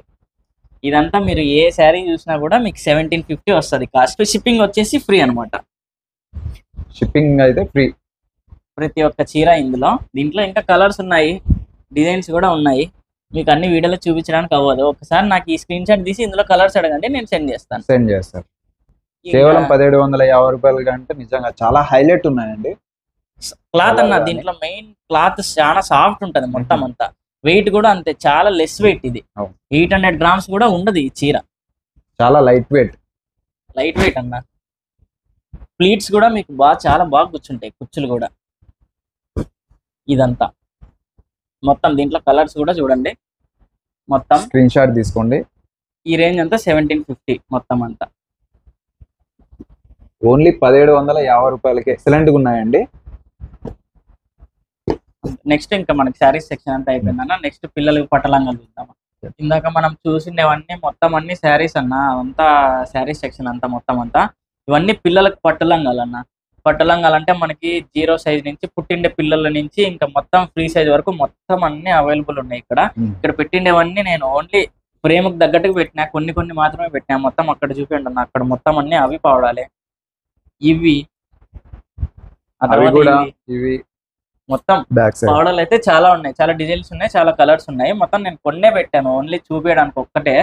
ఇదంతా మీరు ఏ శారీ చూసినా కూడా మీకు 1750 వస్తుంది కాస్ట్. షిప్పింగ్ వచ్చేసి ఫ్రీ అనమాట. షిప్పింగ్ అయితే ఫ్రీ ప్రతి ఒక్క చీర ఇందులో. దీంట్లో ఇంకా కలర్స్ ఉన్నాయి, డిజైన్స్ కూడా ఉన్నాయి. మీకు అన్ని వీడియోలో చూపించడానికి అవ్వదు. ఒకసారి నాకు ఈ స్క్రీన్ షాట్ తీసి ఇందులో కలర్స్ అడగండి, నేను సెండ్ చేస్తాను. కేవలం 1750 రూపాయలు కంటే నిజంగా చాలా హైలైట్ ఉన్నాయండి. క్లాత్ అన్న దీంట్లో మెయిన్ క్లాత్ చాలా సాఫ్ట్ ఉంటది మొత్తం అంతా. వెయిట్ కూడా అంతే, చాలా లెస్ వెయిట్. ఇది 800 గ్రామ్స్ కూడా ఉండదు ఈ చీర. చాలా లైట్ వెయిట్ అన్న. ప్లీట్స్ కూడా మీకు చాలా బాగా కూర్చుంటాయి, కుచ్చులు కూడా. ఇదంతా మొత్తం దీంట్లో కలర్స్ కూడా చూడండి. మొత్తం స్క్రీన్ షాట్ తీసుకోండి. ఈ రేంజ్ అంతా 1750 మొత్తం అంతా. ఓన్లీ 1750 రూపాయలకి ఎక్సలెంట్ గా ఉన్నాయండి. నెక్స్ట్ ఇంకా మనకి శారీస్ సెక్షన్ అంతా అయిపోయిందన్న. నెక్స్ట్ పిల్లలకి పట్టలంగాలు చూద్దాం. ఇందాక మనం చూసినవన్నీ మొత్తం అన్ని శారీస్ అన్న, అంతా శారీస్ సెక్షన్ అంతా మొత్తం అంతా. ఇవన్నీ పిల్లలకు పట్టులంగాలు అన్న. పట్టులంగాలు అంటే మనకి 0 సైజ్ నుంచి పుట్టిండే పిల్లల నుంచి ఇంకా మొత్తం ఫ్రీ సైజ్ వరకు మొత్తం అన్ని అవైలబుల్ ఉన్నాయి ఇక్కడ. ఇక్కడ పెట్టిండేవన్నీ నేను ఓన్లీ ఫ్రేమ్కి తగ్గట్టుగా పెట్టినా, కొన్ని మాత్రమే పెట్టినా. మొత్తం అక్కడ చూపించండి అన్న, అక్కడ మొత్తం అన్ని అవి పావడాలి. ఇవి ఇవి మొత్తం పౌడర్లు అయితే చాలా ఉన్నాయి, చాలా డిజైన్స్ ఉన్నాయి, చాలా కలర్స్ ఉన్నాయి. మొత్తం నేను కొన్నే పెట్టాను ఓన్లీ చూపించడానికి ఒక్కటే.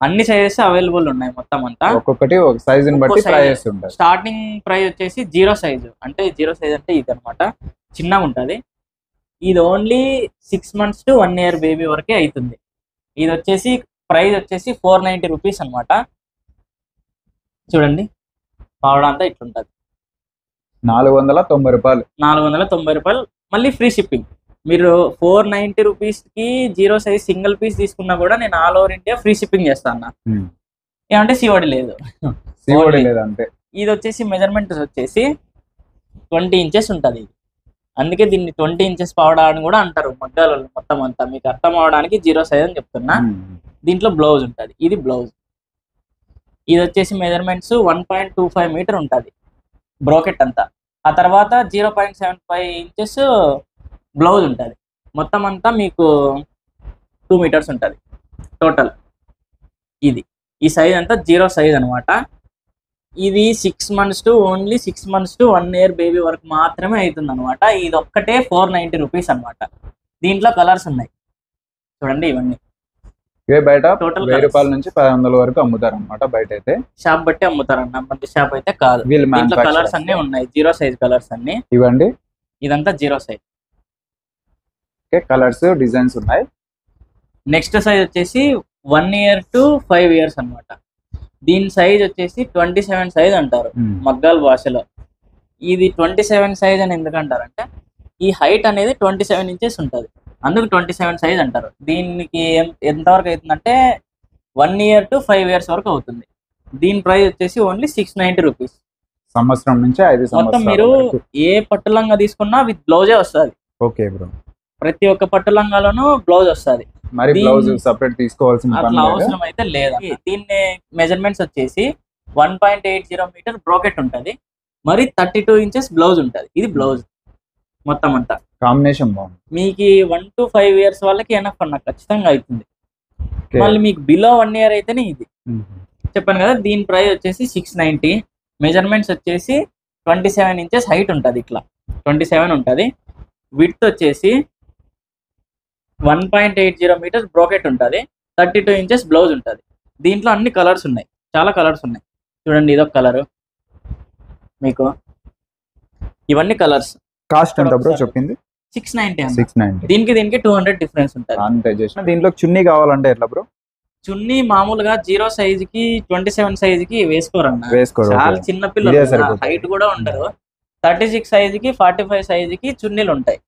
అన్ని సైజెస్ అవైలబుల్ ఉన్నాయి మొత్తం అంతా. ఒక్కొక్కటి ఒక సైజ్ బట్టి ప్రైస్ ఉంటుంది. స్టార్టింగ్ ప్రైస్ వచ్చేసి 0 సైజు అంటే 0 సైజ్ అంటే ఇది అనమాట, చిన్నగా ఉంటది. ఇది only 6 months to 1 year baby వరకే అవుతుంది. ఇది వచ్చేసి ప్రైస్ వచ్చేసి 490 రూపీస్ అనమాట. చూడండి పౌడర్ అంతా ఇట్లుంటది. 490 రూపాయలు. 490 రూపాయలు మళ్ళీ ఫ్రీ షిప్పింగ్. మీరు 490 రూపీస్కి 0 సైజ్ సింగిల్ పీస్ తీసుకున్నా కూడా నేను all over India free shipping చేస్తాను. ఏమంటే సిఓడి లేదు. అంటే ఇది వచ్చేసి మెజర్మెంట్ వచ్చేసి 20 ఇంచెస్ ఉంటుంది. అందుకే దీన్ని 20 ఇంచెస్ పౌడర్ అని కూడా అంటారు మగ్గాల మొత్తం అంతా. మీకు అర్థం అవడానికి 0 సైజ్ అని చెప్తున్నా. దీంట్లో బ్లౌజ్ ఉంటుంది, ఇది బ్లౌజ్. ఇది వచ్చేసి మెజర్మెంట్స్ 1.25 మీటర్ ఉంటుంది బ్రోకెట్ అంతా. ఆ తర్వాత 0.75 ఇంచెస్ బ్లౌజ్ ఉంటుంది. మొత్తం అంతా మీకు 2 మీటర్స్ ఉంటుంది టోటల్. ఇది ఈ సైజ్ అంతా 0 సైజ్ అనమాట. ఇది 6 months to only 6 months to 1 year baby వరకు మాత్రమే అవుతుంది అనమాట. ఇది ఒక్కటే 490 రూపీస్ అనమాట. దీంట్లో కలర్స్ ఉన్నాయి చూడండి. ఇవన్నీ బయట టోటల్ 1000 రూపాయల నుంచి 500 వరకు అమ్ముతారు అనమాట. బయట అయితే షాప్ బట్టి అమ్ముతారన్న, మంచి షాప్ అయితే కాదు. దీంట్లో కలర్స్ అన్ని ఉన్నాయి, 0 సైజ్ కలర్స్ అన్ని. ఇవ్వండి, ఇదంతా 0 సైజ్. కలర్స్ డిజైన్స్ ఉన్నాయి. నెక్స్ట్ సైజ్ వచ్చేసి 1 year to 5 years అనమాట. దీని సైజ్ వచ్చేసి 27 సైజ్ అంటారు మగ్గాల భాషలో. ఇది 27 సైజ్ అని ఎందుకంటారంటే ఈ హైట్ అనేది 27 ఇంచెస్ ఉంటుంది, అందుకు 27 సైజ్ అంటారు. దీనికి ఎంతవరకు అవుతుందంటే 1 year to 5 years వరకు అవుతుంది. దీని ప్రైస్ వచ్చేసి ఓన్లీ 690 రూపీస్. సంవత్సరం నుంచి 5 సంవత్సరాలు. మొత్తం మీరు ఏ పట్టులంగా తీసుకున్నా విత్ బ్లౌజే వస్తుంది. ఓకే బ్రో, ప్రతి ఒక్క పట్టులంగాలోనూ బ్లౌజ్ వస్తుంది. మరి బ్లౌజ్ సెపరేట్ తీసుకోవాల్సిన అట్లా అవసరం అయితే లేదు. దీన్ని మెజర్మెంట్స్ వచ్చేసి 1.80 మీటర్ బ్రోకెట్ ఉంటుంది, మరి 32 ఇంచెస్ బ్లౌజ్ ఉంటుంది. ఇది బ్లౌజ్ మొత్తం అంతా. కాంబినేషన్ బాగుంది. మీకు 1 to 5 years వాళ్ళకి ఎనఫ్ అన్న ఖచ్చితంగా అవుతుంది. మళ్ళీ మీకు బిలో 1 year అయితేనే ఇది చెప్పాను కదా. దీని ప్రైస్ వచ్చేసి 690. మెజర్మెంట్స్ వచ్చేసి 27 ఇంచెస్ హైట్ ఉంటుంది, ఇట్లా 27 ఉంటుంది. విడ్త్ వచ్చేసి 1.80 మీటర్స్ బ్రోకెట్ ఉంటుంది, 32 ఇంచెస్ బ్లౌజ్ ఉంటుంది. దీంట్లో అన్ని కలర్స్ ఉన్నాయి, చాలా కలర్స్ ఉన్నాయి. చూడండి ఇదొక కలర్ మీకు. ఇవన్నీ కలర్స్. కాస్ట్ ఎంత బ్రో చెప్పింది? 690. దీనికి 200 డిఫరెన్స్ ఉంటుంది అంతే. దీంట్లో చున్నీ కావాలంటే ఎట్లా బ్రో? చున్నీ మామూలుగా 0 సైజ్ కి 27 సైజ్ కి వేసుకోరన్న. చాలా చిన్న పిల్లలు, హైట్ కూడా ఉండరు. 36 సైజ్ కి 45 సైజ్ కి చున్నీలు ఉంటాయి,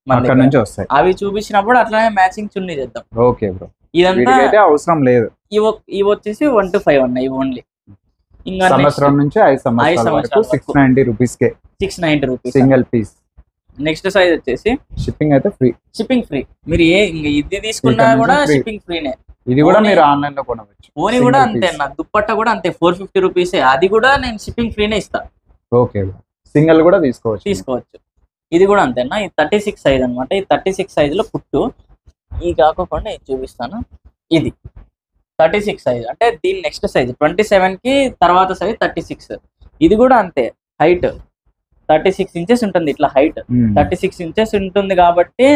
అవి చూపించినప్పుడు అట్లానే మ్యాచింగ్ చున్నీ చేద్దాం. ఓకే బ్రో, ఇదంతా అవసరం లేదు. ఇవి వచ్చేసి 1 to 5 ఉన్నాయి. ఇవి ఓన్లీ సంవత్సరం నుంచి 5 సంవత్సరాల వరకు 690 రూపీస్ కే. 690 rupees single piece. Next size వచ్చేసి షిప్పింగ్ అయితే ఫ్రీ. Shipping free. మీరు ఇది తీసుకున్నా కూడా షిప్పింగ్ ఫ్రీనే. ఇది కూడా మీరు ఆన్లైన్ లో కొనవచ్చు. ఓని కూడా అంతే అన్న, దుప్పట్ట కూడా అంతే 450 రూపీసే. అది కూడా నేను షిప్పింగ్ ఫ్రీనే ఇస్తా. ఓకే, సింగిల్ కూడా తీసుకోవచ్చు. ఇది కూడా అంతేనా. ఇది 36 సైజ్ అనమాట. ఈ 36 సైజ్ లో కుట్టు. ఈ కాకుండా ఇది చూపిస్తాను. ఇది 36 సైజ్ అంటే దీని నెక్స్ట్ సైజ్ 27 కి తర్వాత సైజ్ 36. ఇది కూడా అంతే, హైట్ 36 ఇంచెస్ ఉంటుంది. ఇట్లా హైట్ 36 ఇంచెస్ ఉంటుంది కాబట్టి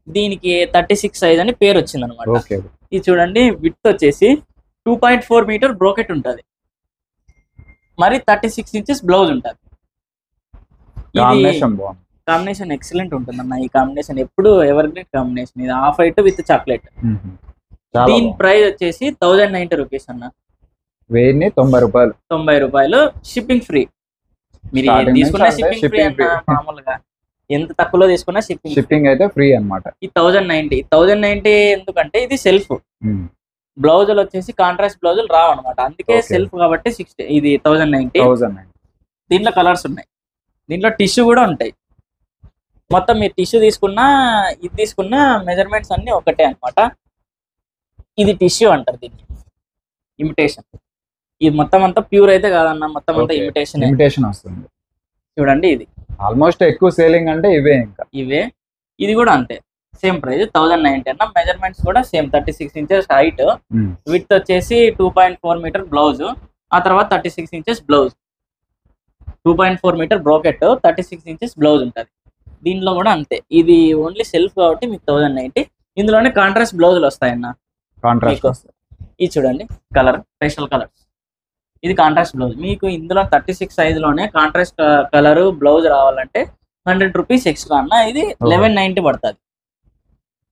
దీనికి 36 సైజ్ అని పేరు వచ్చింది అనమాట. ఇది చూడండి, విడ్త్ వచ్చేసి 2.4 మీటర్ బ్రోకెట్ ఉంటుంది, మరి 36 ఇంచెస్ బ్లౌజ్ ఉంటుంది. కాంబినేషన్ ఎక్సలెంట్ ఉంటుంది అన్న. ఈ కాంబినేషన్ ఎప్పుడు ఎవర్ గ్రీన్ కాంబినేషన్. ఇది హాఫ్ వైట్ విత్ చాక్లెట్. దీని ప్రైస్ వచ్చేసి 1090 రూపీస్ అన్న. 90 రూపాయలు షిప్పింగ్ ఫ్రీ. మీరు తీసుకున్న షిప్పింగ్ ఫ్రీ అన్న. మామూలుగా ఎంత తక్కువలో తీసుకున్నా షిప్పింగ్ అయితే ఫ్రీ అన్నమాట. ఈ 1090 ఎందుకంటే ఇది సెల్ఫ్. బ్లౌజులు వచ్చేసి కాంట్రాస్ట్ బ్లౌజులు రావు అనమాట, అందుకే సెల్ఫ్ కాబట్టి 60. ఇది 1090. దీంట్లో కలర్స్ ఉన్నాయి, దీంట్లో టిష్యూ కూడా ఉంటాయి. మొత్తం మీరు టిష్యూ తీసుకున్నా ఇది తీసుకున్న మెజర్మెంట్స్ అన్ని ఒకటే అనమాట. ఇది టిష్యూ అంటారు దీన్ని, ఇమిటేషన్. ఇది మొత్తం అంతా ప్యూర్ అయితే కాదన్న, మొత్తం అంతా ఇమిటేషన్ వస్తుంది. చూడండి, ఇది ఆల్మోస్ట్ ఎక్కువ సేలింగ్ అంటే ఇవే. ఇది కూడా అంతే, సేమ్ ప్రైస్ 1090 అన్న. మెజర్మెంట్స్ కూడా సేమ్ 36 ఇంచెస్ హైట్, విడ్త్ వచ్చేసి 2.4 మీటర్ బ్లౌజ్, ఆ తర్వాత 36 inches blouse. 2.4 meter brocade, 36 inches blouse ఉంటుంది. దీనిలో కూడా అంతే, ఇది ఓన్లీ సెల్ఫ్ కాబట్టి మీకు 1090. ఇందులోనే కాంట్రాస్ట్ బ్లౌజులు వస్తాయన్న. ఇది చూడండి, కలర్ పేస్టల్ కలర్స్. ఇది కాంట్రాస్ట్ బ్లౌజ్. మీకు ఇందులో 36 సైజ్ లోనే కాంట్రాస్ట్ కలర్ బ్లౌజ్ రావాలంటే 100 రూపీస్ ఎక్స్ట్రా అన్న. ఇది 1190 పడుతుంది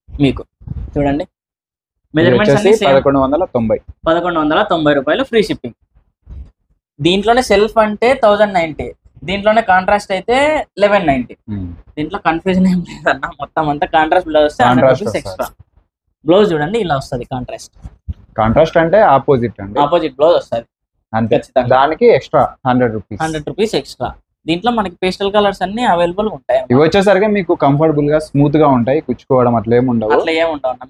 మీకు. చూడండి, మెజర్మెంట్స్ అన్ని 1190 రూపాయలు ఫ్రీ షిప్పింగ్. దీంట్లోనే సెల్ఫ్ అంటే 1090, దీంట్లోనే కాంట్రాస్ట్ అయితే 1190. దీంట్లో కన్ఫ్యూజన్ ఏం లేదన్న, మొత్తం అంతా కాంట్రాస్ట్ బ్లౌజ్ వస్తే 100 రూపీస్ ఎక్స్ట్రా. బ్లౌజ్ చూడండి, ఇలా వస్తుంది. కాంట్రాస్ట్ అంటే ఆపోజిట్ బ్లౌజ్ వస్తుంది. దానికి ఎక్స్ట్రా 100 రూపీస్ ఎక్స్ట్రా. దీంట్లో మనకి పేస్టల్ కలర్స్ అన్ని అవైలబుల్ ఉంటాయి. ఇవి వచ్చేసరికి మీకు కంఫర్టబుల్ గా స్మూత్ గా ఉంటాయి, కుచ్చుకోవడం అట్లా ఏముండవు.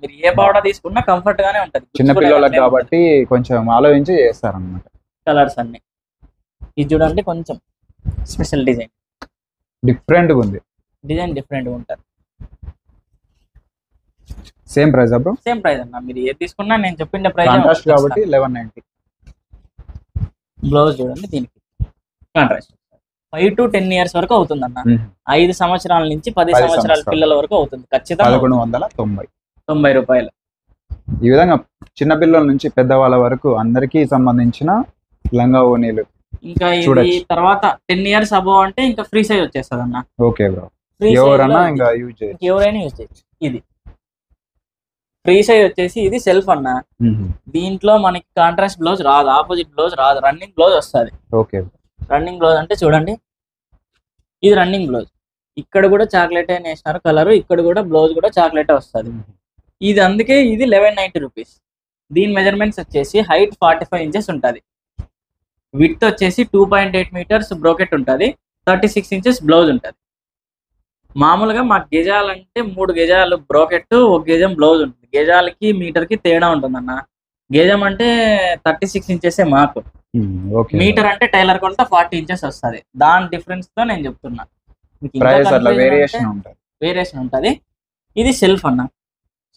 మీరు ఏ పౌడర్ తీసుకున్నా కంఫర్ట్ గానే ఉంటది. చిన్న పిల్లలకు కాబట్టి కొంచెం ఆలోచించి చేస్తారన్నమాట. కలర్స్ అన్ని ఇది చూడండి, కొంచెం స్పెషల్ డిజైన్, డిఫరెంట్ గా ఉంది. డిజైన్ డిఫరెంట్ గా ఉంటుంది. Same price bro? Same price అన్న. మీరు ఏది తీసుకున్నా నేను చెప్పిన ప్రైస్. కాంట్రాస్ట్ కాబట్టి 1190. బ్లౌజ్ చూడండి, దీనికి కాంట్రాస్ట్ 5 to 10 ఇయర్స్ వరకు అవుతుంది అన్న. 5 సంవత్సరాల నుంచి 10 సంవత్సరాల పిల్లల వరకు అవుతుంది ఖచ్చితంగా. 1190 రూపాయలు. ఈ విధంగా చిన్న పిల్లల నుంచి పెద్దవాళ్ళ వరకు అందరికీ సంబంధించిన లంగా ఓనీలు. ఇంకా ఇది తర్వాత 10 ఇయర్స్ అబోవ్ అంటే ఇంకా ఫ్రీ సైజ్ వచ్చేస్తుంది అన్న. ఓకే బ్రో, ఎవరైనా యూజ్ చేయొచ్చు. ఇది ఫ్రీ సైజ్ వచ్చేసి ఇది సెల్ఫ్ అన్న. దీంట్లో మనకి కాంట్రాస్ట్ బ్లౌజ్ రాదు, ఆపోజిట్ బ్లౌజ్ రాదు, రన్నింగ్ బ్లౌజ్ వస్తుంది. ఓకే, రన్నింగ్ బ్లౌజ్ అంటే చూడండి, ఇది రన్నింగ్ బ్లౌజ్. ఇక్కడ కూడా చాక్లెట్ వేసినారు కలర్, ఇక్కడ కూడా బ్లౌజ్ కూడా చాక్లెట్ వస్తుంది. ఇది అందుకే ఇది 1190 రూపీస్. దీని మెజర్మెంట్స్ వచ్చేసి హైట్ 45 ఇంచెస్ ఉంటుంది, విడ్త్ వచ్చేసి 2.8 మీటర్స్ బ్రోకెట్ ఉంటుంది, 36 ఇంచెస్ బ్లౌజ్ ఉంటుంది. మామూలుగా మాకు గజాలంటే 3 గజాలు బ్రోకెట్, 1 గజం బ్లౌజ్ ఉంటుంది. గజాలకి మీటర్కి తేడా ఉంటుంది అన్న. గజం అంటే 36 ఇంచెసే మాకు, మీటర్ అంటే టైలర్ కొంత 40 ఇంచెస్ వస్తుంది. దాని డిఫరెన్స్ తో నేను చెప్తున్నా, వేరియేషన్ ఉంటుంది. ఇది సెల్ఫ్ అన్న,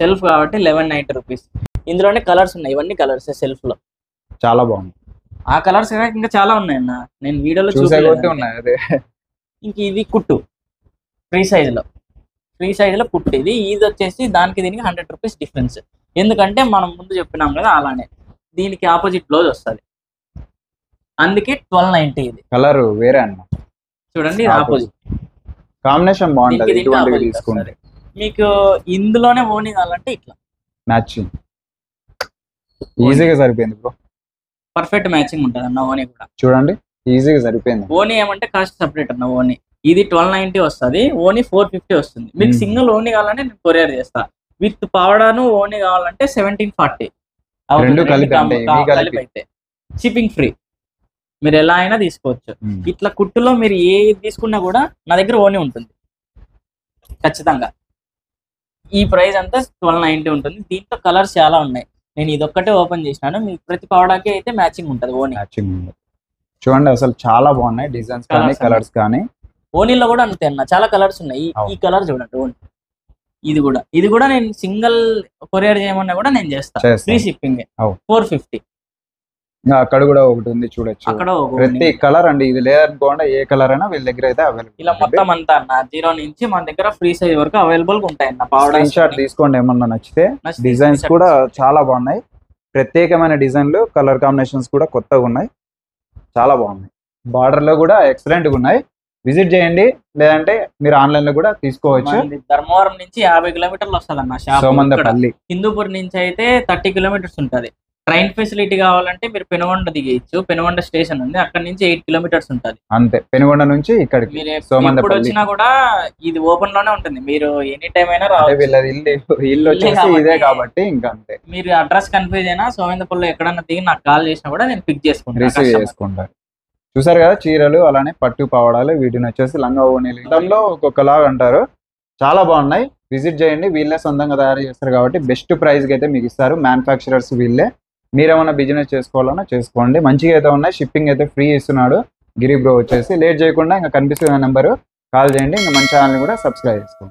సెల్ఫ్ కాబట్టి 1190 రూపీస్. ఇందులోనే కలర్స్ ఉన్నాయి, ఇవన్నీ కలర్స్ సెల్ఫ్ లో. చాలా బాగుంది. ఆ కలర్స్ ఇంకా చాలా ఉన్నాయి అన్న, నేను వీడియోలో చూసాను. ఇంక ఇది కుట్టు ఫ్రీ సైజ్ లో కుట్టు. ఇది వచ్చేసి దానికి దీనికి 100 రూపీస్ డిఫరెన్స్. ఎందుకంటే మనం ముందు చెప్పినాం కదా, అలానే దీనికి ఆపోజిట్ బ్లౌజ్ వస్తుంది, అందుకే 1290. ఇది కలర్ వేరే అన్న, చూడండి ఆపోజిట్ కాంబినేషన్ బాగుంటుంది. మీకు ఇందులోనే ఓనీ కావాలంటే ఇట్లా మ్యాచింగ్ ఈజీగా సరిపోయింది బ్రో, పర్ఫెక్ట్ మ్యాచింగ్ ఉంటుంది అన్న. ఓనీ కూడా చూడండి ఈజీగా సరిపోయింది. ఓనీ ఏమంటే కాస్ట్ సపరేట్ అన్న. ఓనీ ఇది 1290 వస్తుంది, ఓనీ 450 వస్తుంది. మీకు సింగిల్ ఓనీ కావాలంటే నేను కొరియర్ చేస్తా. విత్ పావడాను ఓనీ కావాలంటే 1740 కలిపి అయితే షిప్పింగ్ ఫ్రీ. మీరు ఎలా అయినా తీసుకోవచ్చు. ఇట్లా కుట్టులో మీరు ఏ తీసుకున్నా కూడా నా దగ్గర ఓనీ ఉంటుంది. ఖచ్చితంగా. ఈ ప్రైస్ అంతా 1290 ఉంటుంది. దీంట్లో కలర్స్ చాలా ఉన్నాయి. నేను ఇదొక్కటే ఓపెన్ చేసినాను. మీకు ప్రతి పౌడాకి అయితే మ్యాచింగ్ ఉంటుంది ఓనీ. మ్యాచింగ్ ఉంది. చూడండి అసలు చాలా బాగున్నాయి డిజైన్స్ కానీ Colours కలర్స్ కానీ. ఓనీలో కూడా అంతే అన్న, చాలా కలర్స్ ఉన్నాయి. ఈ కలర్ చూడండి ఓనీ. ఇది కూడా నేను సింగిల్ కొరియర్ చేయమన్నా కూడా నేను చేస్తాను. Free shipping. 450. ఇంకా అక్కడ కూడా ఒకటి ఉంది చూడొచ్చు. అక్కడ ప్రతి కలర్ అండి, ఇది లేదనుకోండి ఏ కలర్ అయినా వీళ్ళ దగ్గర అయితే అవైలబుల్. ఇలా మొత్తం అంతా అన్న 0 నుంచి మన దగ్గర ఫ్రీ సైజ్ వరకు అవైలబుల్ గా ఉంటాయి అన్న. స్క్రీన్ షాట్ తీసుకోండి ఏమన్నా నచ్చితే. డిజైన్స్ కూడా చాలా బాగున్నాయి. ప్రత్యేకమైన డిజైన్లు, కలర్ కాంబినేషన్స్ కూడా కొత్తగా ఉన్నాయి, చాలా బాగున్నాయి. బార్డర్ లో కూడా ఎక్సలెంట్ గా ఉన్నాయి. విజిట్ చేయండి, లేదంటే మీరు ఆన్లైన్ లో కూడా తీసుకోవచ్చు. ధర్మవరం నుంచి 50 కిలోమీటర్లు వస్తుంది అన్న షాప్. సోమందపల్లి. హిందూపూర్ నుంచి అయితే 30 కిలోమీటర్స్ ఉంటుంది. ట్రైన్ ఫెసిలిటీ కావాలంటే మీరు పెనుగొండ దిగేయచ్చు. పెనుగొండ స్టేషన్ ఉంది, అక్కడ నుంచి 8 కిలోమీటర్స్ ఉంటుంది అంతే. పెనుగొండ నుంచి ఇక్కడికి మీరు ఎప్పుడు వచ్చినా కూడా ఇది ఓపెన్ లోనే ఉంటుంది. మీరు ఎనీ టైం అయినా రావచ్చు. ఇల్లు వచ్చేసి ఇదే కాబట్టి ఇంకా అంతే. మీరు అడ్రస్ కన్ఫ్యూజ్ అయినా సోమందపల్లి ఎక్కడన్నా దిగి నాకు కాల్ చేసినా కూడా నేను పిక్ చేసుకుంటాను, రిసీవ్ చేసుకుంటారు. చూసారు కదా చీరలు, అలానే పట్టు పావడాలు, వీటిని వచ్చేసి లంగా ఓణీలు దాంట్లో ఒక్కొక్కలాగా అంటారు, చాలా బాగున్నాయి. విజిట్ చేయండి, వీళ్ళే సొంతంగా తయారు చేస్తారు కాబట్టి బెస్ట్ ప్రైస్ కి అయితే మీకు ఇస్తారు. మ్యానుఫ్యాక్చరర్స్ వీళ్ళే. మీరేమన్నా బిజినెస్ చేసుకోవాలన్నా చేసుకోండి, మంచిగా అయితే ఉన్నాయి. షిప్పింగ్ అయితే ఫ్రీ ఇస్తున్నాడు గిరి బ్రో వచ్చేసి. లేట్ చేయకుండా ఇంకా కనిపిస్తున్న నెంబరు కాల్ చేయండి. ఇంకా మన ఛానల్ కూడా సబ్స్క్రైబ్ చేసుకోండి.